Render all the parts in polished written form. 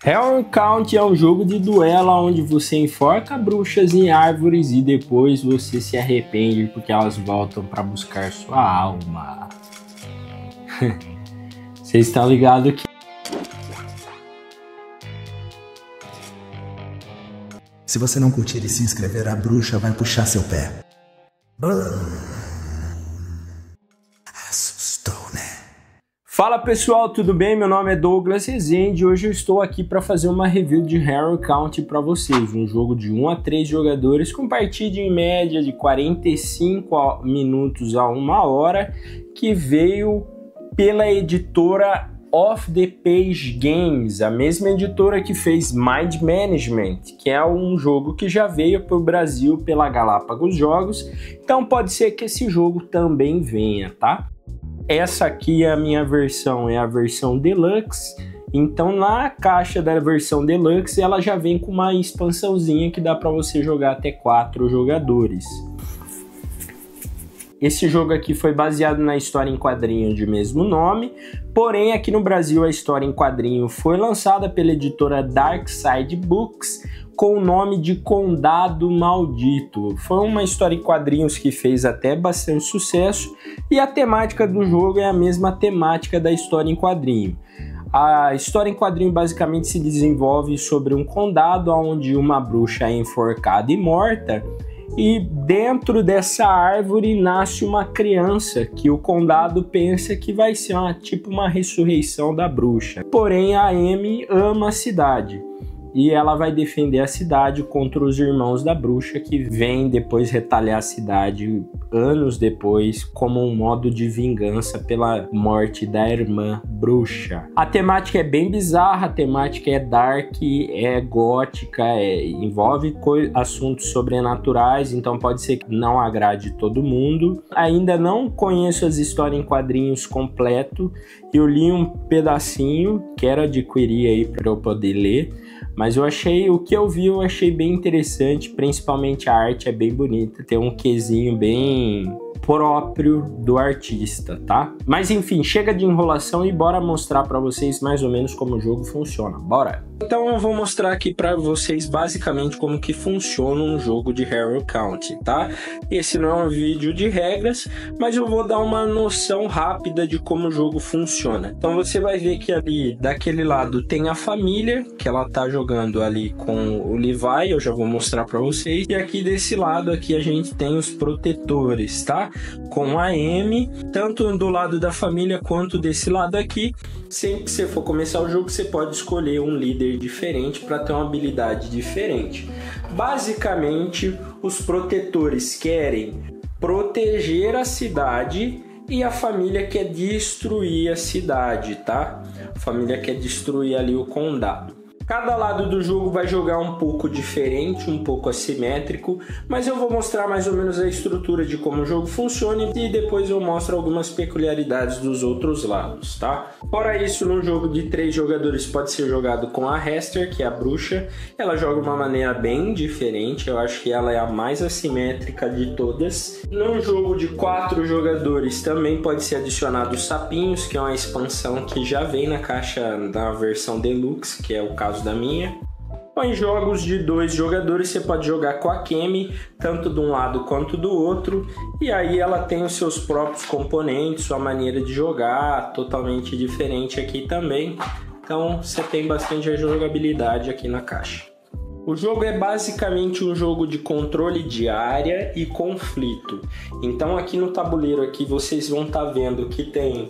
Hero Count é um jogo de duelo onde você enforca bruxas em árvores e depois você se arrepende porque elas voltam para buscar sua alma. Vocês estão ligados que... Se você não curtir e se inscrever, a bruxa vai puxar seu pé. Assustou, né? Fala pessoal, tudo bem? Meu nome é Douglas Rezende e hoje eu estou aqui para fazer uma review de Hero Count para vocês. Um jogo de 1 a 3 jogadores com partida em média de 45 minutos a 1 hora, que veio pela editora Off the Page Games, a mesma editora que fez Mind Management, que é um jogo que já veio para o Brasil pela Galápagos Jogos, então pode ser que esse jogo também venha, tá? Essa aqui é a minha versão, é a versão Deluxe, então na caixa da versão Deluxe ela já vem com uma expansãozinha que dá para você jogar até 4 jogadores. Esse jogo aqui foi baseado na história em quadrinho de mesmo nome, porém aqui no Brasil a história em quadrinho foi lançada pela editora Dark Side Books com o nome de Condado Maldito. Foi uma história em quadrinhos que fez até bastante sucesso e a temática do jogo é a mesma temática da história em quadrinho. A história em quadrinho basicamente se desenvolve sobre um condado onde uma bruxa é enforcada e morta, e dentro dessa árvore nasce uma criança que o condado pensa que vai ser tipo uma ressurreição da bruxa. Porém, a Amy ama a cidade e ela vai defender a cidade contra os irmãos da bruxa que vêm depois retalhar a cidade anos depois como um modo de vingança pela morte da irmã bruxa. A temática é bem bizarra, a temática é dark, é gótica, envolve assuntos sobrenaturais, então pode ser que não agrade todo mundo. Ainda não conheço as histórias em quadrinhos completo, eu li um pedacinho, quero adquirir aí para eu poder ler, mas o que eu vi eu achei bem interessante, principalmente a arte é bem bonita, tem um quezinho bem próprio do artista, tá? Mas enfim, chega de enrolação e bora mostrar para vocês mais ou menos como o jogo funciona, bora! Então eu vou mostrar aqui para vocês basicamente como que funciona um jogo de Hero Count, tá? Esse não é um vídeo de regras, mas eu vou dar uma noção rápida de como o jogo funciona. Então você vai ver que ali daquele lado tem a família, que ela tá jogando ali com o Levi, eu já vou mostrar para vocês. E aqui desse lado aqui a gente tem os protetores, tá? Com a Amy, tanto do lado da família quanto desse lado aqui. Sempre que você for começar o jogo, você pode escolher um líder diferente para ter uma habilidade diferente. Basicamente, os protetores querem proteger a cidade e a família quer destruir a cidade, tá? A família quer destruir ali o condado. Cada lado do jogo vai jogar um pouco diferente, um pouco assimétrico, mas eu vou mostrar mais ou menos a estrutura de como o jogo funciona e depois eu mostro algumas peculiaridades dos outros lados, tá? Fora isso, no jogo de 3 jogadores pode ser jogado com a Hester, que é a bruxa. Ela joga de uma maneira bem diferente, eu acho que ela é a mais assimétrica de todas. No jogo de 4 jogadores também pode ser adicionado os sapinhos, que é uma expansão que já vem na caixa da versão Deluxe, que é o caso da minha. Ou em jogos de 2 jogadores você pode jogar com a Kemi, tanto de um lado quanto do outro, e aí ela tem os seus próprios componentes, sua maneira de jogar, totalmente diferente aqui também. Então você tem bastante jogabilidade aqui na caixa. O jogo é basicamente um jogo de controle de área e conflito. Então aqui no tabuleiro aqui vocês vão estar vendo que tem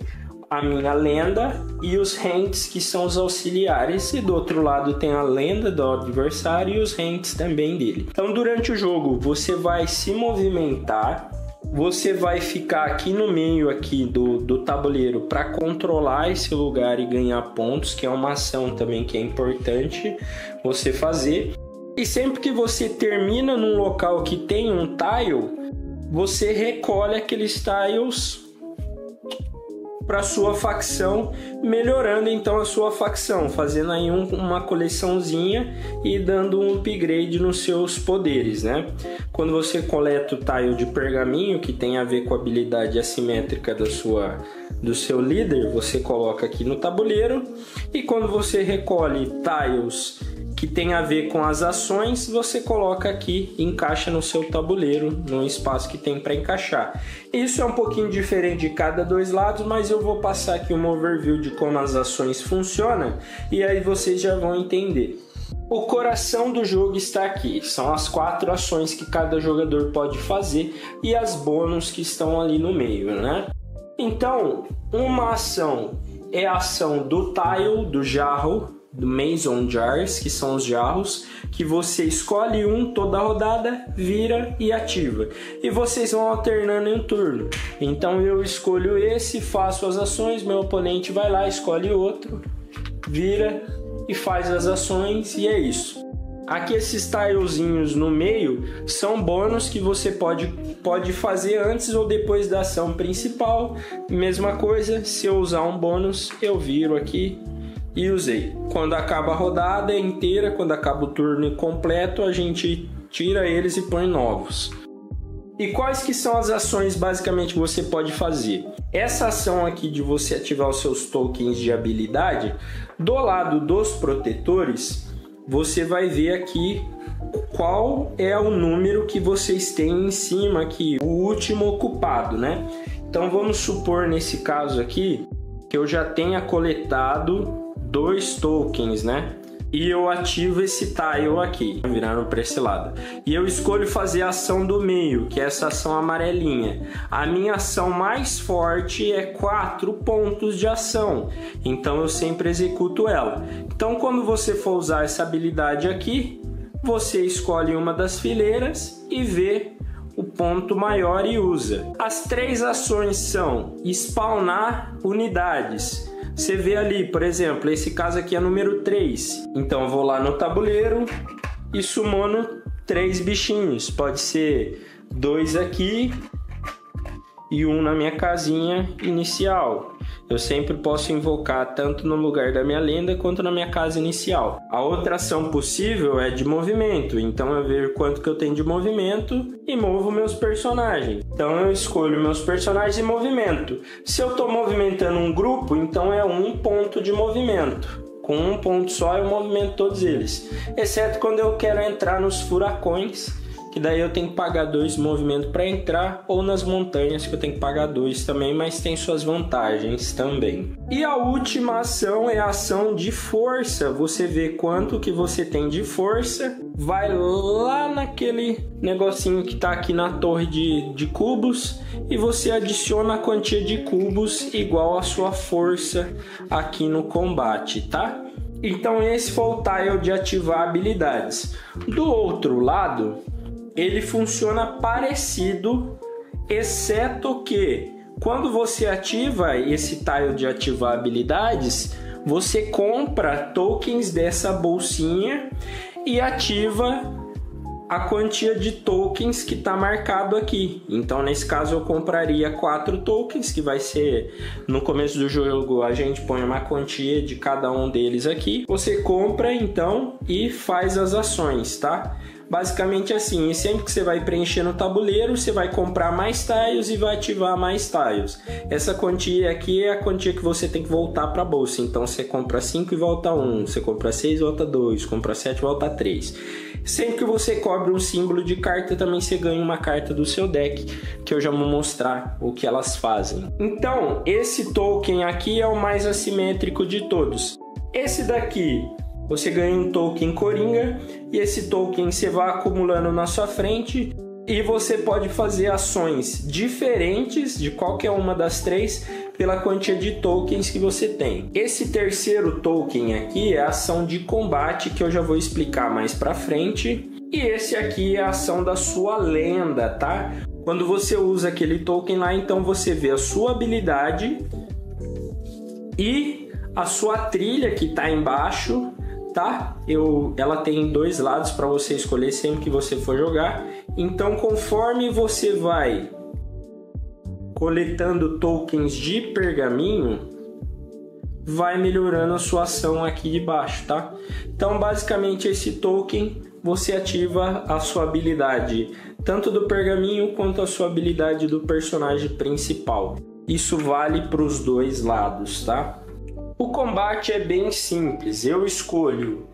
a minha lenda e os rentes, que são os auxiliares, e do outro lado tem a lenda do adversário e os rentes também dele. Então durante o jogo você vai se movimentar, você vai ficar aqui no meio aqui do tabuleiro para controlar esse lugar e ganhar pontos, que é uma ação também que é importante você fazer. E sempre que você termina num local que tem um tile, você recolhe aqueles tiles para sua facção, melhorando então a sua facção, fazendo aí uma coleçãozinha e dando um upgrade nos seus poderes, né? Quando você coleta o tile de pergaminho, que tem a ver com a habilidade assimétrica do seu líder, você coloca aqui no tabuleiro, e quando você recolhe tiles que tem a ver com as ações, você coloca aqui, encaixa no seu tabuleiro, no espaço que tem para encaixar. Isso é um pouquinho diferente de cada dois lados, mas eu vou passar aqui uma overview de como as ações funcionam, e aí vocês já vão entender. O coração do jogo está aqui, são as 4 ações que cada jogador pode fazer e as bônus que estão ali no meio, né? Então, uma ação é a ação do tile, do jarro, do Mason Jars, que são os jarros, que você escolhe um toda rodada, vira e ativa. E vocês vão alternando em um turno. Então eu escolho esse, faço as ações, meu oponente vai lá, escolhe outro, vira e faz as ações, e é isso. Aqui esses tilezinhos no meio são bônus que você pode fazer antes ou depois da ação principal. Mesma coisa, se eu usar um bônus, eu viro aqui e usei. Quando acaba a rodada inteira, quando acaba o turno completo, a gente tira eles e põe novos. E quais que são as ações basicamente que você pode fazer? Essa ação aqui de você ativar os seus tokens de habilidade, do lado dos protetores, você vai ver aqui qual é o número que vocês têm em cima aqui, o último ocupado, né? Então vamos supor nesse caso aqui que eu já tenha coletado 2 tokens, né? E eu ativo esse tile aqui, virando para esse lado. E eu escolho fazer a ação do meio, que é essa ação amarelinha. A minha ação mais forte é 4 pontos de ação. Então eu sempre executo ela. Então quando você for usar essa habilidade aqui, você escolhe uma das fileiras e vê o ponto maior e usa. As 3 ações são spawnar unidades. Você vê ali, por exemplo, esse caso aqui é número 3. Então eu vou lá no tabuleiro e summono 3 bichinhos. Pode ser 2 aqui e 1 na minha casinha inicial. Eu sempre posso invocar tanto no lugar da minha lenda quanto na minha casa inicial. A outra ação possível é de movimento, então eu vejo quanto que eu tenho de movimento e movo meus personagens. Então eu escolho meus personagens em movimento. Se eu estou movimentando um grupo, então é 1 ponto de movimento. Com 1 ponto só eu movimento todos eles. Exceto quando eu quero entrar nos furacões, que daí eu tenho que pagar 2 movimentos para entrar, ou nas montanhas que eu tenho que pagar 2 também, mas tem suas vantagens também. E a última ação é a ação de força. Você vê quanto que você tem de força, vai lá naquele negocinho que está aqui na torre de cubos e você adiciona a quantia de cubos igual a sua força aqui no combate, tá? Então esse foi o tile de ativar habilidades. Do outro lado, ele funciona parecido, exceto que quando você ativa esse tile de ativar habilidades, você compra tokens dessa bolsinha e ativa a quantia de tokens que está marcado aqui. Então nesse caso eu compraria 4 tokens, que vai ser no começo do jogo, a gente põe uma quantia de cada um deles aqui. Você compra então e faz as ações, tá? Basicamente assim, e sempre que você vai preencher no tabuleiro, você vai comprar mais tiles e vai ativar mais tiles. Essa quantia aqui é a quantia que você tem que voltar para a bolsa. Então você compra 5 e volta 1, você compra 6 e volta 2, compra 7 e volta 3. Sempre que você cobre um símbolo de carta, também você ganha uma carta do seu deck, que eu já vou mostrar o que elas fazem. Então, esse token aqui é o mais assimétrico de todos. Esse daqui, você ganha um token coringa, e esse token você vai acumulando na sua frente, e você pode fazer ações diferentes de qualquer uma das 3 pela quantia de tokens que você tem. Esse terceiro token aqui é a ação de combate, que eu já vou explicar mais pra frente. E esse aqui é a ação da sua lenda, tá? Quando você usa aquele token lá, então você vê a sua habilidade e a sua trilha que tá embaixo, tá? Ela tem 2 lados para você escolher sempre que você for jogar. Então, conforme você vai coletando tokens de pergaminho, vai melhorando a sua ação aqui de baixo, tá? Então, basicamente, esse token você ativa a sua habilidade tanto do pergaminho quanto a sua habilidade do personagem principal. Isso vale para os dois lados, tá? O combate é bem simples. Eu escolho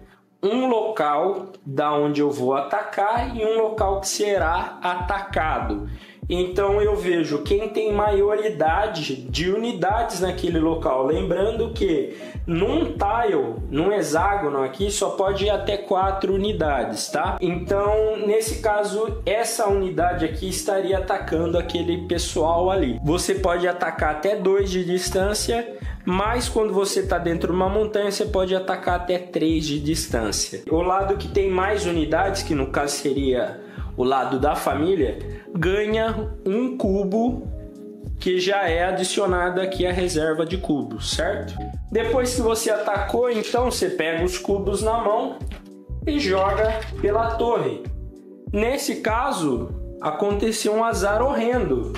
um local da onde eu vou atacar e um local que será atacado. Então eu vejo quem tem maioridade de unidades naquele local. Lembrando que num tile, num hexágono aqui, só pode ir até 4 unidades, tá? Então, nesse caso, essa unidade aqui estaria atacando aquele pessoal ali. Você pode atacar até 2 de distância, mas quando você está dentro de uma montanha, você pode atacar até 3 de distância. O lado que tem mais unidades, que no caso seria o lado da família, ganha um cubo que já é adicionado aqui à reserva de cubos, certo? Depois que você atacou, então você pega os cubos na mão e joga pela torre. Nesse caso, aconteceu um azar horrendo.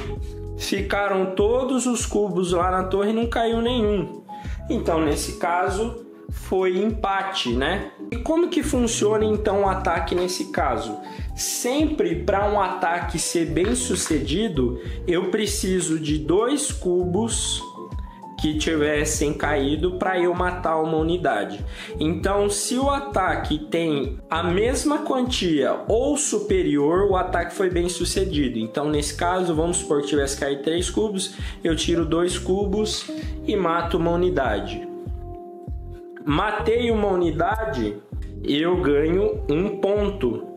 Ficaram todos os cubos lá na torre e não caiu nenhum. Então, nesse caso, foi empate, né? E como que funciona então o ataque nesse caso? Sempre para um ataque ser bem sucedido, eu preciso de 2 cubos que tivessem caído para eu matar uma unidade. Então, se o ataque tem a mesma quantia ou superior, o ataque foi bem sucedido. Então, nesse caso, vamos supor que tivesse caído 3 cubos, eu tiro 2 cubos e mato uma unidade. Matei uma unidade, eu ganho 1 ponto.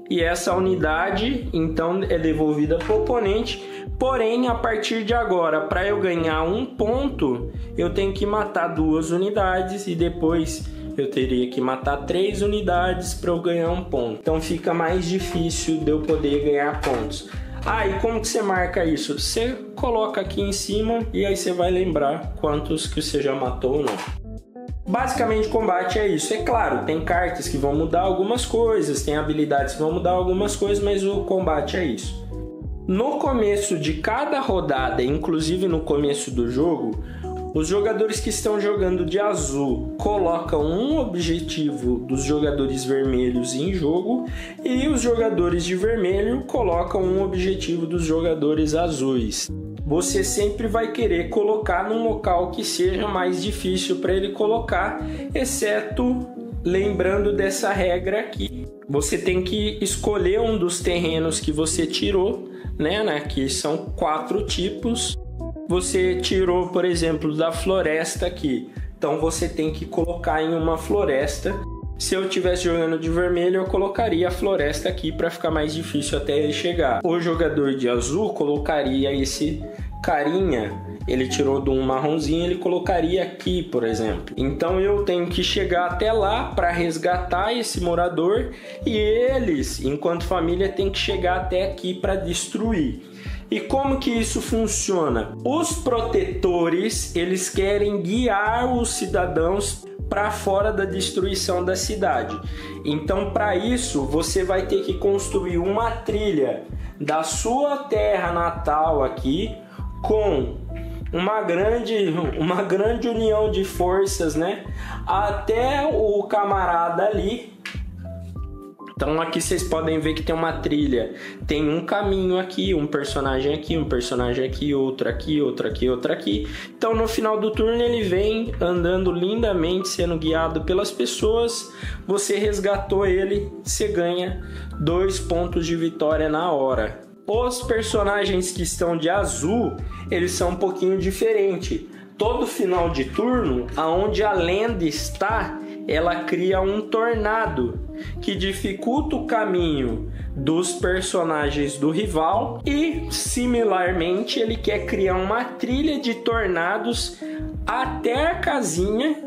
E essa unidade, então, é devolvida para o oponente. Porém, a partir de agora, para eu ganhar 1 ponto, eu tenho que matar 2 unidades e depois eu teria que matar 3 unidades para eu ganhar 1 ponto. Então fica mais difícil de eu poder ganhar pontos. Ah, e como que você marca isso? Você coloca aqui em cima e aí você vai lembrar quantos que você já matou ou não. Basicamente, combate é isso. É claro, tem cartas que vão mudar algumas coisas, tem habilidades que vão mudar algumas coisas, mas o combate é isso. No começo de cada rodada, inclusive no começo do jogo, os jogadores que estão jogando de azul colocam um objetivo dos jogadores vermelhos em jogo e os jogadores de vermelho colocam um objetivo dos jogadores azuis. Você sempre vai querer colocar num local que seja mais difícil para ele colocar, exceto lembrando dessa regra aqui. Você tem que escolher um dos terrenos que você tirou, né? Aqui são 4 tipos. Você tirou, por exemplo, da floresta aqui. Então você tem que colocar em uma floresta. Se eu estivesse jogando de vermelho, eu colocaria a floresta aqui para ficar mais difícil até ele chegar. O jogador de azul colocaria esse carinha, ele tirou de um marronzinho, ele colocaria aqui, por exemplo. Então eu tenho que chegar até lá para resgatar esse morador e eles, enquanto família, tem que chegar até aqui para destruir. E como que isso funciona? Os protetores, eles querem guiar os cidadãos para fora da destruição da cidade. Então, para isso, você vai ter que construir uma trilha da sua terra natal aqui com uma grande união de forças, né? Até o camarada ali. Então aqui vocês podem ver que tem uma trilha, tem um caminho aqui, um personagem aqui, outro aqui, outro aqui, outro aqui. Então no final do turno ele vem andando lindamente, sendo guiado pelas pessoas. Você resgatou ele, você ganha 2 pontos de vitória na hora. Os personagens que estão de azul, eles são um pouquinho diferentes. Todo final de turno, aonde a lenda está, ela cria um tornado que dificulta o caminho dos personagens do rival e, similarmente, ele quer criar uma trilha de tornados até a casinha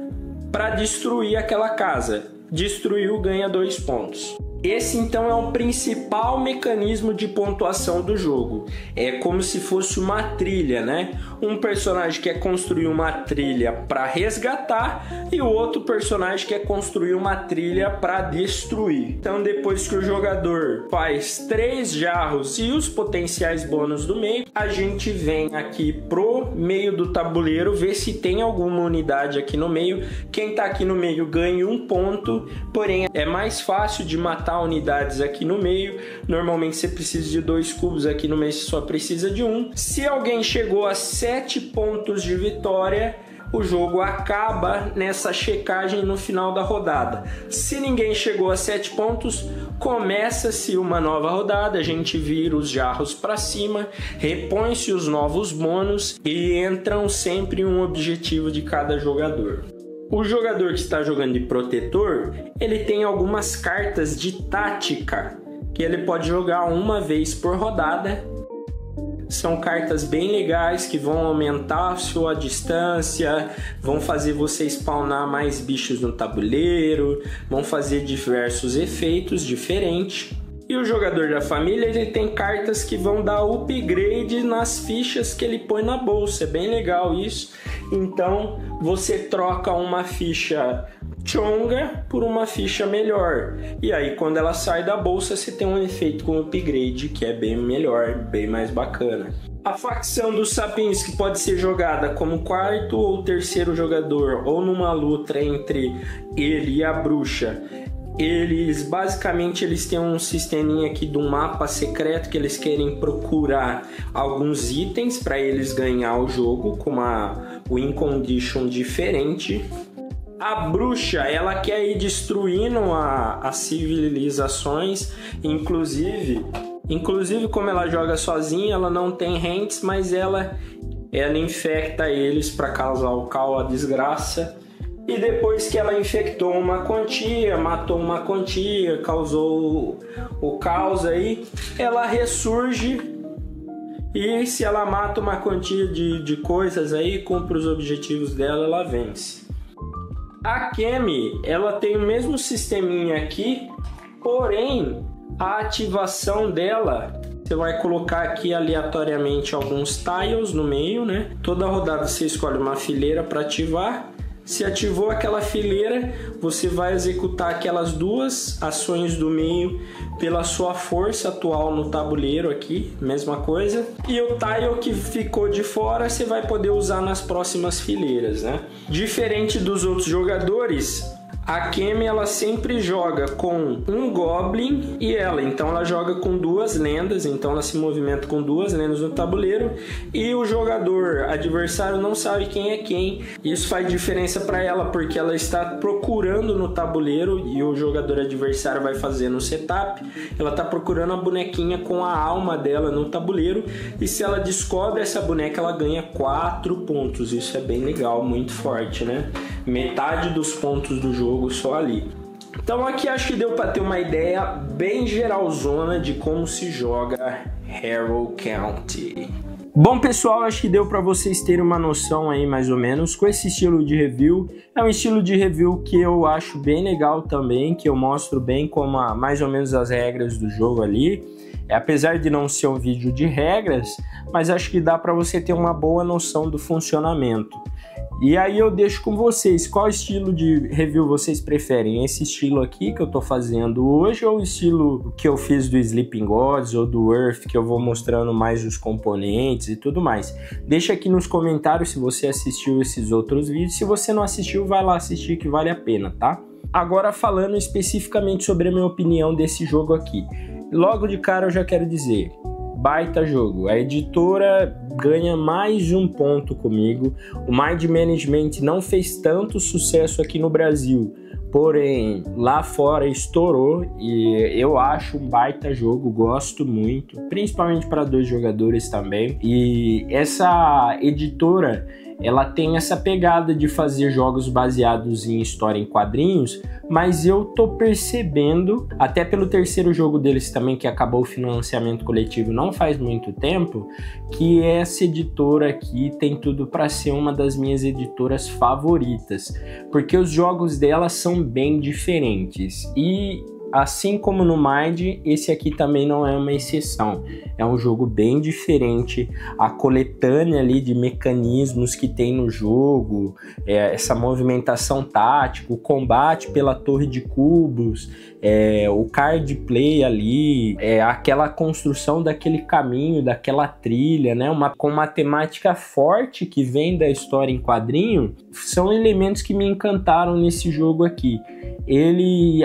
para destruir aquela casa. Destruiu, ganha 2 pontos. Esse então é o principal mecanismo de pontuação do jogo. É como se fosse uma trilha, né? Um personagem quer construir uma trilha para resgatar e o outro personagem quer construir uma trilha para destruir. Então depois que o jogador faz 3 jarros e os potenciais bônus do meio, a gente vem aqui pro meio do tabuleiro ver se tem alguma unidade aqui no meio. Quem tá aqui no meio ganha 1 ponto, porém é mais fácil de matar matar unidades aqui no meio. Normalmente você precisa de 2 cubos, aqui no meio você só precisa de 1. Se alguém chegou a 7 pontos de vitória, o jogo acaba nessa checagem no final da rodada. Se ninguém chegou a 7 pontos, começa-se uma nova rodada, a gente vira os jarros para cima, repõe-se os novos bônus e entram sempre um objetivo de cada jogador. O jogador que está jogando de protetor, ele tem algumas cartas de tática que ele pode jogar uma vez por rodada. São cartas bem legais que vão aumentar a sua distância, vão fazer você spawnar mais bichos no tabuleiro, vão fazer diversos efeitos diferentes. E o jogador da família, ele tem cartas que vão dar upgrade nas fichas que ele põe na bolsa. É bem legal isso. Então você troca uma ficha chonga por uma ficha melhor. E aí quando ela sai da bolsa, você tem um efeito com upgrade que é bem melhor, bem mais bacana. A facção dos sapinhos, que pode ser jogada como 4º ou 3º jogador, ou numa luta entre ele e a bruxa. Eles basicamente têm um sisteminha aqui de um mapa secreto que eles querem procurar alguns itens para eles ganhar o jogo com uma win condition diferente. A bruxa, ela quer ir destruindo as civilizações, inclusive como ela joga sozinha, ela não tem hands, mas ela infecta eles para causar o caos, a desgraça. E depois que ela infectou uma quantia, matou uma quantia, causou o caos aí, ela ressurge. E se ela mata uma quantia de coisas aí, cumpre os objetivos dela, ela vence. A Kemi, ela tem o mesmo sisteminha aqui, porém a ativação dela, você vai colocar aqui aleatoriamente alguns tiles no meio, né? Toda rodada você escolhe uma fileira para ativar. Se ativou aquela fileira, você vai executar aquelas 2 ações do meio pela sua força atual no tabuleiro aqui, mesma coisa. E o tile que ficou de fora, você vai poder usar nas próximas fileiras, né? Diferente dos outros jogadores, a Kemi, ela sempre joga com um Goblin e então ela joga com 2 lendas, então ela se movimenta com 2 lendas no tabuleiro e o jogador adversário não sabe quem é quem. Isso faz diferença para ela porque ela está procurando no tabuleiro e o jogador adversário vai fazendo o setup. Ela está procurando a bonequinha com a alma dela no tabuleiro e se ela descobre essa boneca, ela ganha 4 pontos. Isso é bem legal, muito forte, né? Metade dos pontos do jogo só ali. Então aqui acho que deu para ter uma ideia bem geralzona de como se joga Harrow County. Bom pessoal, acho que deu para vocês terem uma noção aí mais ou menos com esse estilo de review. É um estilo de review que eu acho bem legal também, que eu mostro bem como mais ou menos as regras do jogo ali. Apesar de não ser um vídeo de regras, mas acho que dá para você ter uma boa noção do funcionamento. E aí eu deixo com vocês, qual estilo de review vocês preferem? Esse estilo aqui que eu tô fazendo hoje ou o estilo que eu fiz do Sleeping Gods ou do Earth, que eu vou mostrando mais os componentes e tudo mais? Deixa aqui nos comentários se você assistiu esses outros vídeos. Se você não assistiu, vai lá assistir que vale a pena, tá? Agora falando especificamente sobre a minha opinião desse jogo aqui. Logo de cara eu já quero dizer, baita jogo. A editora ganha mais um ponto comigo. O Mind Management não fez tanto sucesso aqui no Brasil, porém lá fora estourou e eu acho um baita jogo, gosto muito, principalmente para 2 jogadores também. E essa editora, ela tem essa pegada de fazer jogos baseados em história em quadrinhos, mas eu tô percebendo, até pelo 3º jogo deles também, que acabou o financiamento coletivo não faz muito tempo, que essa editora aqui tem tudo para ser uma das minhas editoras favoritas, porque os jogos dela são bem diferentes e assim como no Mind, esse aqui também não é uma exceção. É um jogo bem diferente. A coletânea ali de mecanismos que tem no jogo, essa movimentação tática, o combate pela torre de cubos, o card play ali, aquela construção daquele caminho, daquela trilha, né? Com uma temática forte que vem da história em quadrinho, são elementos que me encantaram nesse jogo aqui.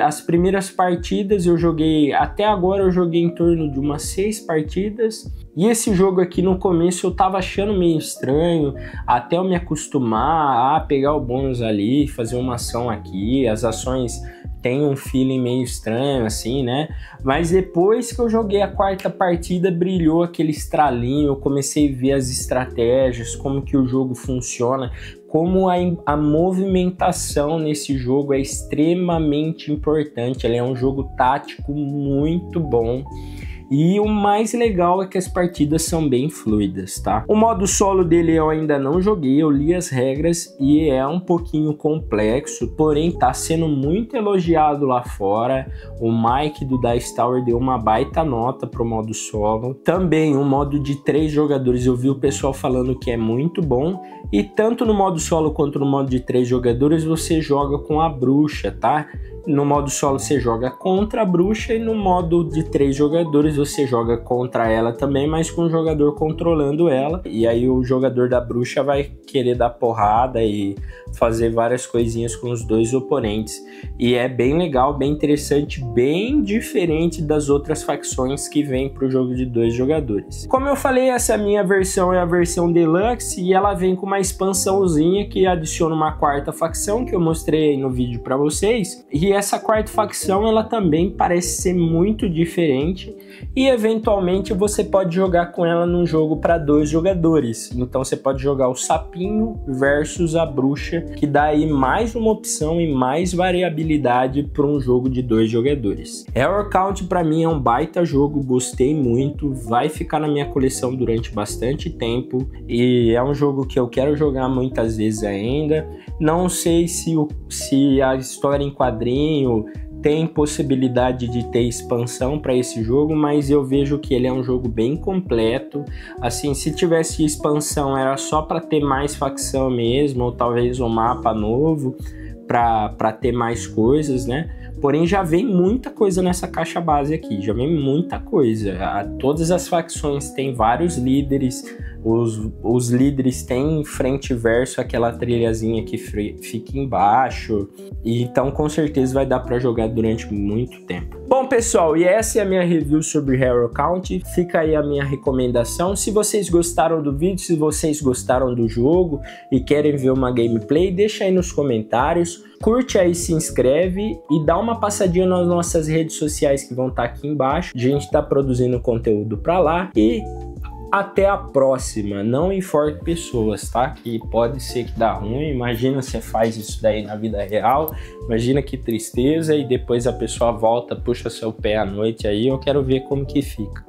As primeiras partes partidas, eu joguei, até agora eu joguei em torno de umas 6 partidas. E esse jogo aqui no começo eu tava achando meio estranho, até eu me acostumar a pegar o bônus ali, fazer uma ação aqui, as ações têm um feeling meio estranho assim, né? Mas depois que eu joguei a 4ª partida, brilhou aquele estralinho, eu comecei a ver as estratégias, como que o jogo funciona, como a movimentação nesse jogo é extremamente importante. Ele é um jogo tático muito bom. E o mais legal é que as partidas são bem fluidas, tá? O modo solo dele eu ainda não joguei, eu li as regras e é um pouquinho complexo, porém tá sendo muito elogiado lá fora. O Mike do Dice Tower deu uma baita nota pro modo solo. Também o modo de 3 jogadores, eu vi o pessoal falando que é muito bom. E tanto no modo solo quanto no modo de 3 jogadores você joga com a bruxa, tá? No modo solo você joga contra a bruxa e no modo de 3 jogadores você joga contra ela também, mas com o jogador controlando ela. E aí o jogador da bruxa vai querer dar porrada e fazer várias coisinhas com os 2 oponentes. E é bem legal, bem interessante, bem diferente das outras facções que vem para o jogo de 2 jogadores. Como eu falei, essa minha versão é a versão Deluxe e ela vem com uma expansãozinha que adiciona uma 4ª facção que eu mostrei aí no vídeo para vocês. E essa 4ª facção ela também parece ser muito diferente e eventualmente você pode jogar com ela num jogo para 2 jogadores. Então você pode jogar o sapinho versus a bruxa, que dá aí mais uma opção e mais variabilidade para um jogo de 2 jogadores. Hero Count para mim é um baita jogo, gostei muito, vai ficar na minha coleção durante bastante tempo e é um jogo que eu quero jogar muitas vezes ainda. Não sei se a história em quadrinho tem possibilidade de ter expansão para esse jogo, mas eu vejo que ele é um jogo bem completo. Assim, se tivesse expansão era só para ter mais facção mesmo, ou talvez um mapa novo para ter mais coisas, né? Porém já vem muita coisa nessa caixa base aqui, já vem muita coisa. Todas as facções têm vários líderes, os líderes têm frente e verso aquela trilhazinha que fica embaixo, e então com certeza vai dar para jogar durante muito tempo. Bom pessoal, e essa é a minha review sobre Hero Count, fica aí a minha recomendação. Se vocês gostaram do vídeo, se vocês gostaram do jogo e querem ver uma gameplay, deixa aí nos comentários. Curte aí, se inscreve e dá uma passadinha nas nossas redes sociais que vão estar aqui embaixo. A gente está produzindo conteúdo para lá e até a próxima. Não enforque pessoas, tá? Que pode ser que dá ruim. Imagina você faz isso daí na vida real. Imagina que tristeza e depois a pessoa volta, puxa seu pé à noite aí. Eu quero ver como que fica.